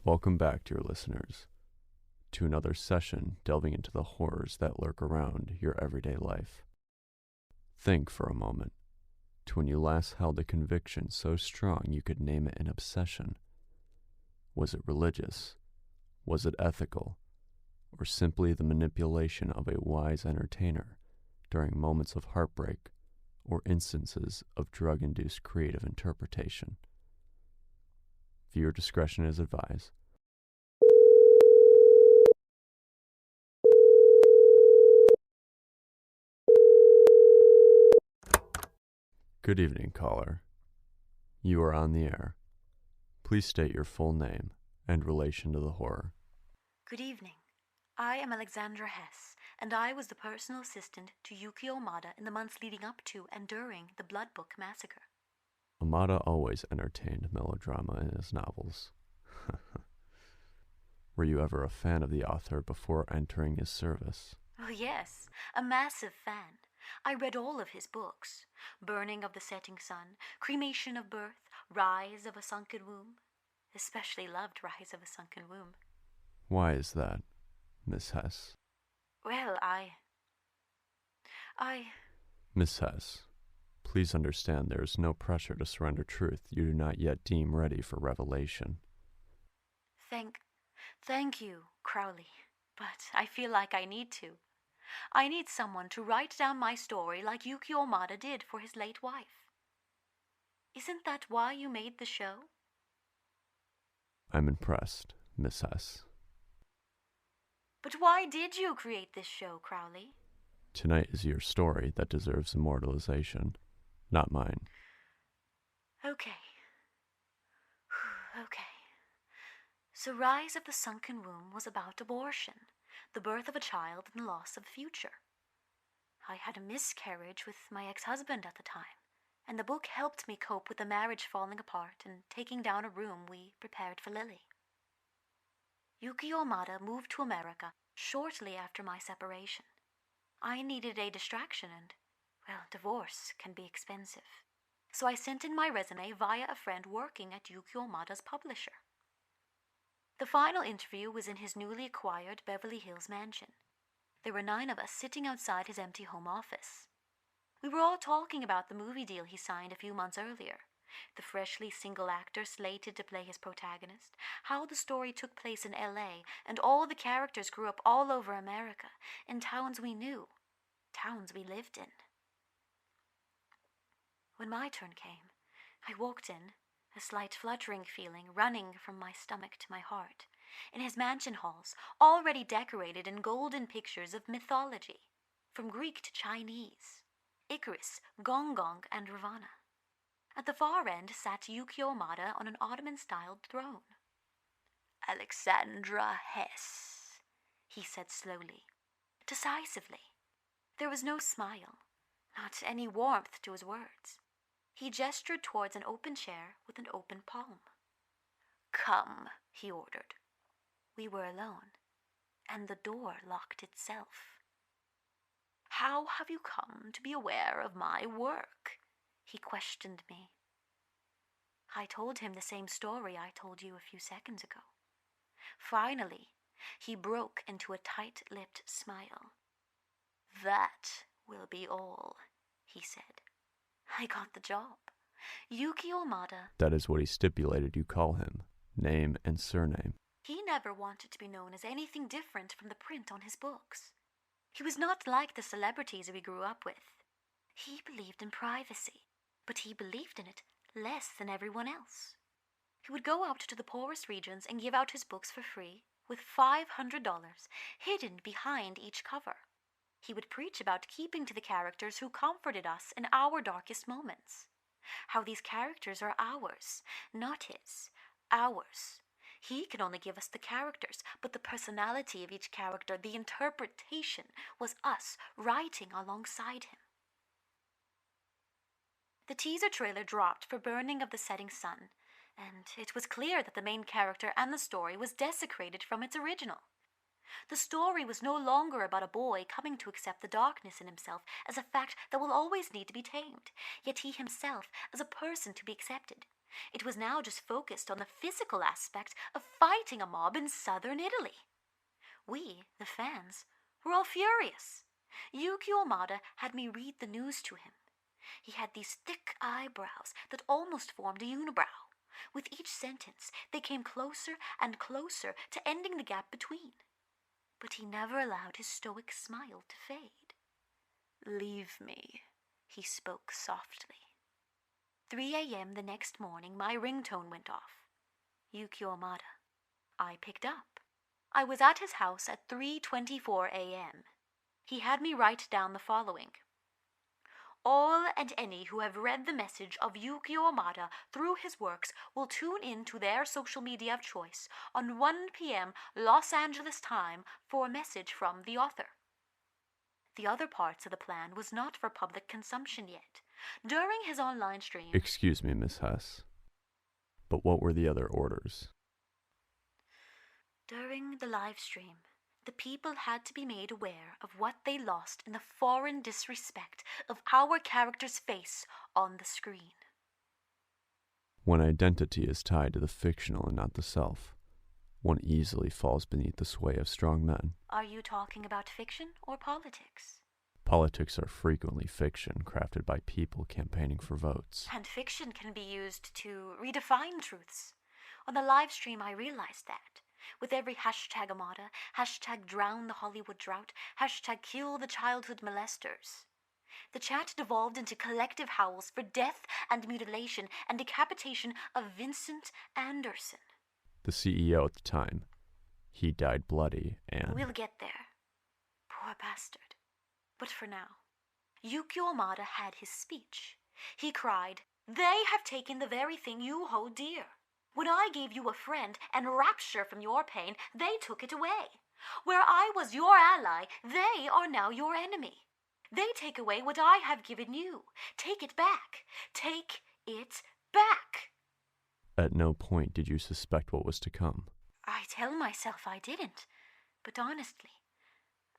Welcome back, dear listeners, to another session delving into the horrors that lurk around your everyday life. Think for a moment to when you last held a conviction so strong you could name it an obsession. Was it religious? Was it ethical? Or simply the manipulation of a wise entertainer during moments of heartbreak or instances of drug-induced creative interpretation? Viewer discretion is advised. Good evening, caller. You are on the air. Please state your full name and relation to the horror. Good evening. I am Alexandra Hess, and I was the personal assistant to Yuki Omada in the months leading up to and during the Blood Book massacre. Omada always entertained melodrama in his novels. Were you ever a fan of the author before entering his service? Oh, yes, a massive fan. I read all of his books: Burning of the Setting Sun, Cremation of Birth, Rise of a Sunken Womb. Especially loved Rise of a Sunken Womb. Why is that, Miss Hess? Well, I... Miss Hess, please understand there is no pressure to surrender truth you do not yet deem ready for revelation. Thank you, Crowley, but I feel like I need to. I need someone to write down my story like Yuki Omada did for his late wife. Isn't that why you made the show? I'm impressed, Miss Hess. But why did you create this show, Crowley? Tonight is your story that deserves immortalization, not mine. Okay. Okay. So Rise of the Sunken Womb was about abortion, the birth of a child and loss of the future. I had a miscarriage with my ex-husband at the time, and the book helped me cope with the marriage falling apart and taking down a room we prepared for Lily. Yuki Omada moved to America shortly after my separation. I needed a distraction and, well, divorce can be expensive. So I sent in my resume via a friend working at Yuki Omada's publisher. The final interview was in his newly acquired Beverly Hills mansion. There were 9 of us sitting outside his empty home office. We were all talking about the movie deal he signed a few months earlier, the freshly single actor slated to play his protagonist, how the story took place in LA, and all the characters grew up all over America, in towns we knew, towns we lived in. When my turn came, I walked in, a slight fluttering feeling running from my stomach to my heart, in his mansion halls, already decorated in golden pictures of mythology, from Greek to Chinese, Icarus, Gong Gong, and Ravana. At the far end sat Yuki Omada on an Ottoman-styled throne. "Alexandra Hess," he said slowly, decisively. There was no smile, not any warmth to his words. He gestured towards an open chair with an open palm. "Come," he ordered. We were alone, and the door locked itself. "How have you come to be aware of my work?" he questioned me. I told him the same story I told you a few seconds ago. Finally, he broke into a tight-lipped smile. "That will be all," he said. I got the job. Yuki Omada. That is what he stipulated you call him, name and surname. He never wanted to be known as anything different from the print on his books. He was not like the celebrities we grew up with. He believed in privacy, but he believed in it less than everyone else. He would go out to the poorest regions and give out his books for free, with $500 hidden behind each cover. He would preach about keeping to the characters who comforted us in our darkest moments. How these characters are ours, not his, ours. He can only give us the characters, but the personality of each character, the interpretation, was us writing alongside him. The teaser trailer dropped for Burning of the Setting Sun, and it was clear that the main character and the story was desecrated from its original. The story was no longer about a boy coming to accept the darkness in himself as a fact that will always need to be tamed, yet he himself as a person to be accepted. It was now just focused on the physical aspect of fighting a mob in southern Italy. We, the fans, were all furious. Yuki Omada had me read the news to him. He had these thick eyebrows that almost formed a unibrow. With each sentence, they came closer and closer to ending the gap between. But he never allowed his stoic smile to fade. "Leave me," he spoke softly. 3 a.m. the next morning, my ringtone went off. Yuki Omada. I picked up. I was at his house at 3:24 a.m. He had me write down the following. All and any who have read the message of Yuki Omada through his works will tune in to their social media of choice on 1 p.m. Los Angeles time for a message from the author. The other parts of the plan was not for public consumption yet. During his online stream... Excuse me, Miss Hess, but what were the other orders? During the live stream, the people had to be made aware of what they lost in the foreign disrespect of our character's face on the screen. When identity is tied to the fictional and not the self, one easily falls beneath the sway of strong men. Are you talking about fiction or politics? Politics are frequently fiction crafted by people campaigning for votes. And fiction can be used to redefine truths. On the live stream, I realized that. With every hashtag Amada, hashtag drown the Hollywood drought, hashtag kill the childhood molesters. The chat devolved into collective howls for death and mutilation and decapitation of Vincent Andersson. The CEO at the time. He died bloody and... We'll get there. Poor bastard. But for now, Yukio Amada had his speech. He cried, "They have taken the very thing you hold dear. When I gave you a friend and rapture from your pain, they took it away. Where I was your ally, they are now your enemy. They take away what I have given you. Take it back. Take it back." At no point did you suspect what was to come. I tell myself I didn't, but honestly,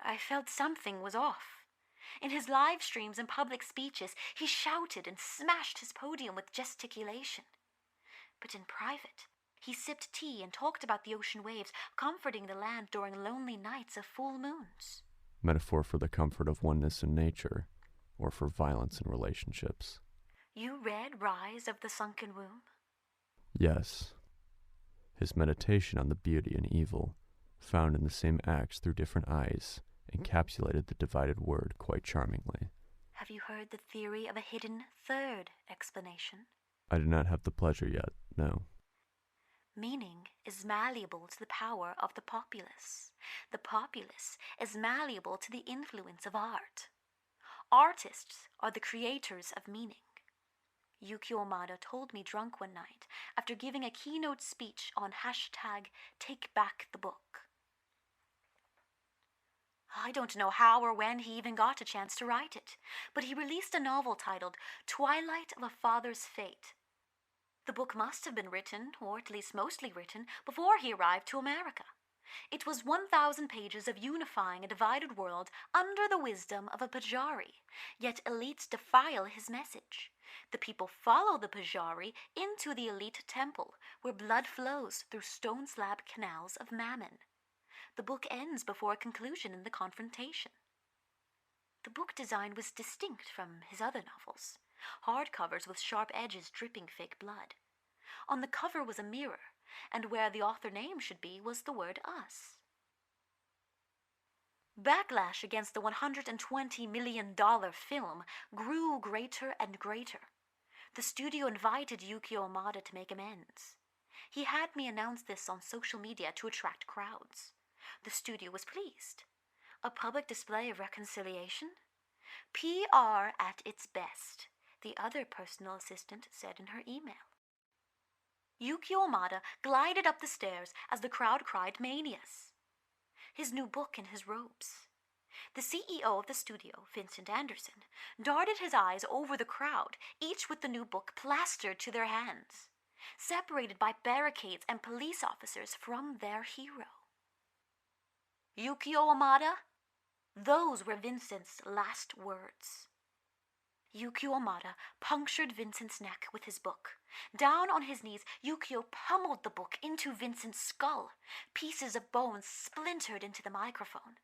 I felt something was off. In his live streams and public speeches, he shouted and smashed his podium with gesticulation. But in private, he sipped tea and talked about the ocean waves, comforting the land during lonely nights of full moons. Metaphor for the comfort of oneness in nature, or for violence in relationships. You read Rise of the Sunken Womb? Yes. His meditation on the beauty and evil, found in the same acts through different eyes, encapsulated the divided word quite charmingly. Have you heard the theory of a hidden third explanation? I do not have the pleasure yet, no. Meaning is malleable to the power of the populace. The populace is malleable to the influence of art. Artists are the creators of meaning. Yukio Omada told me drunk one night after giving a keynote speech on hashtag Take Back the Book. I don't know how or when he even got a chance to write it, but he released a novel titled Twilight of a Father's Fate. The book must have been written, or at least mostly written, before he arrived to America. It was 1,000 pages of unifying a divided world under the wisdom of a Pajari, yet elites defile his message. The people follow the Pajari into the elite temple, where blood flows through stone slab canals of Mammon. The book ends before a conclusion in the confrontation. The book design was distinct from his other novels. Hardcovers with sharp edges dripping fake blood. On the cover was a mirror, and where the author name should be was the word us. Backlash against the $120 million film grew greater and greater. The studio invited Yukio Omada to make amends. He had me announce this on social media to attract crowds. The studio was pleased. A public display of reconciliation? PR at its best, the other personal assistant said in her email. Yukio Omada glided up the stairs as the crowd cried manias. His new book in his robes. The CEO of the studio, Vincent Andersson, darted his eyes over the crowd, each with the new book plastered to their hands, separated by barricades and police officers from their hero. Yukio Amada? Those were Vincent's last words. Yukio Amada punctured Vincent's neck with his book. Down on his knees, Yukio pummeled the book into Vincent's skull. Pieces of bone splintered into the microphone.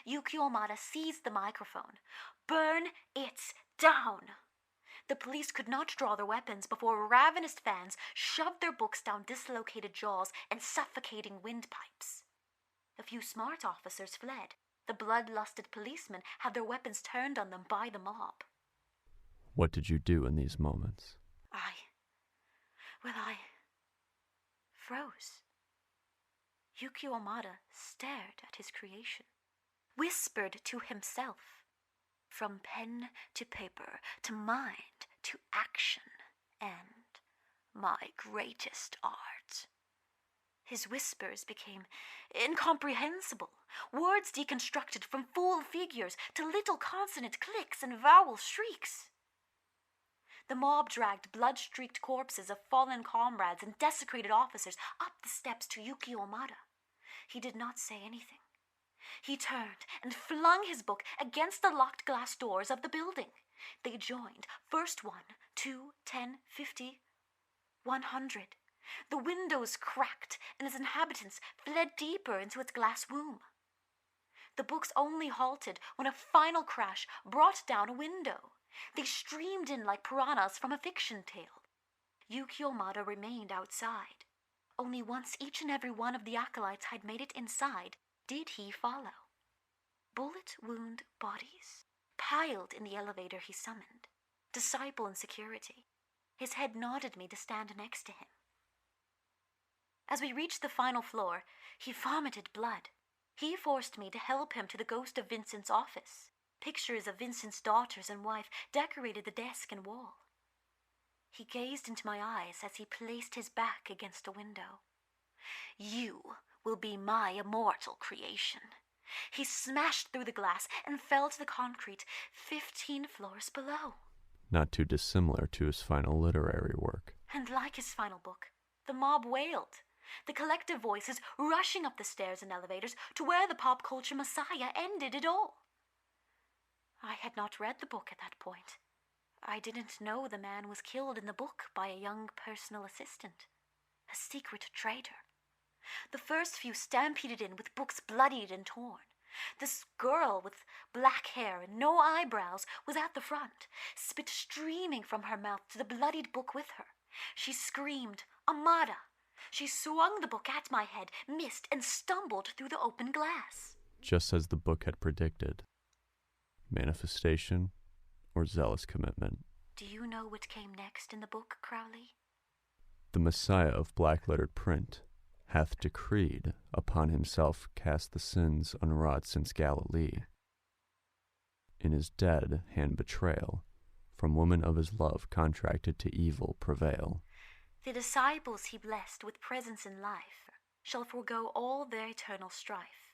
Yukio Amada seized the microphone. Burn it down! The police could not draw their weapons before ravenous fans shoved their books down dislocated jaws and suffocating windpipes. A few smart officers fled. The bloodlusted policemen had their weapons turned on them by the mob. What did you do in these moments? I froze. Yukio Amada stared at his creation, whispered to himself, from pen to paper, to mind to action, and my greatest art. His whispers became incomprehensible, words deconstructed from full figures to little consonant clicks and vowel shrieks. The mob dragged blood-streaked corpses of fallen comrades and desecrated officers up the steps to Yukio Amada. He did not say anything. He turned and flung his book against the locked glass doors of the building. They joined, first 1, 2, 10, 50, 100. The windows cracked, and its inhabitants fled deeper into its glass womb. The books only halted when a final crash brought down a window. They streamed in like piranhas from a fiction tale. Yukio Amada remained outside. Only once each and every one of the acolytes had made it inside did he follow. Bullet wound bodies piled in the elevator he summoned. Disciple in security. His head nodded me to stand next to him. As we reached the final floor, he vomited blood. He forced me to help him to the ghost of Vincent's office. Pictures of Vincent's daughters and wife decorated the desk and wall. He gazed into my eyes as he placed his back against a window. You will be my immortal creation. He smashed through the glass and fell to the concrete 15 floors below. Not too dissimilar to his final literary work. And like his final book, the mob wailed. The collective voices rushing up the stairs and elevators to where the pop culture messiah ended it all. I had not read the book at that point. I didn't know the man was killed in the book by a young personal assistant, a secret traitor. The first few stampeded in with books bloodied and torn. This girl with black hair and no eyebrows was at the front, spit streaming from her mouth to the bloodied book with her. She screamed, "Amada!" She swung the book at my head, missed, and stumbled through the open glass. Just as the book had predicted. Manifestation or zealous commitment. Do you know what came next in the book, Crowley? The Messiah of black-lettered print hath decreed upon himself cast the sins unwrought since Galilee. In his dead hand betrayal, from woman of his love contracted to evil prevail. The disciples he blessed with presence in life shall forego all their eternal strife.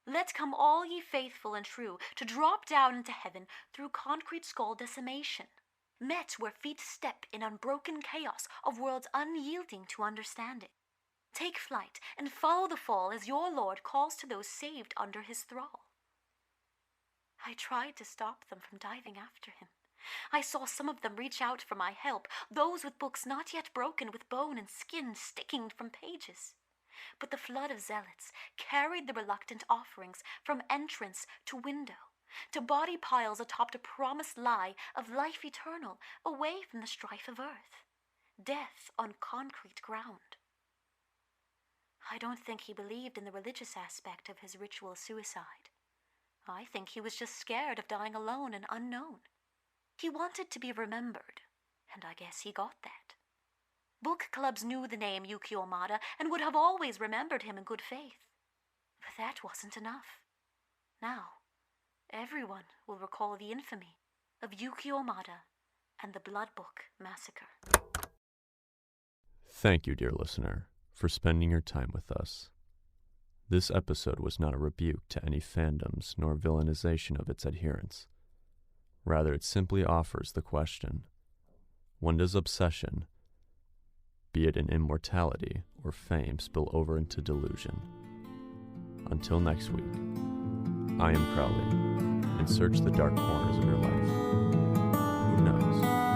Let come all ye faithful and true to drop down into heaven through concrete skull decimation, met where feet step in unbroken chaos of worlds unyielding to understanding. Take flight and follow the fall as your Lord calls to those saved under his thrall. I tried to stop them from diving after him. I saw some of them reach out for my help, those with books not yet broken with bone and skin sticking from pages. But the flood of zealots carried the reluctant offerings from entrance to window, to body piles atop a promised lie of life eternal away from the strife of earth, death on concrete ground. I don't think he believed in the religious aspect of his ritual suicide. I think he was just scared of dying alone and unknown. He wanted to be remembered, and I guess he got that. Book clubs knew the name Yukio Amada and would have always remembered him in good faith. But that wasn't enough. Now, everyone will recall the infamy of Yukio Amada and the Blood Book Massacre. Thank you, dear listener, for spending your time with us. This episode was not a rebuke to any fandoms nor villainization of its adherents. Rather, it simply offers the question, when does obsession, be it in immortality or fame, spill over into delusion? Until next week, I am Crowley, and search the dark corners of your life. Who knows?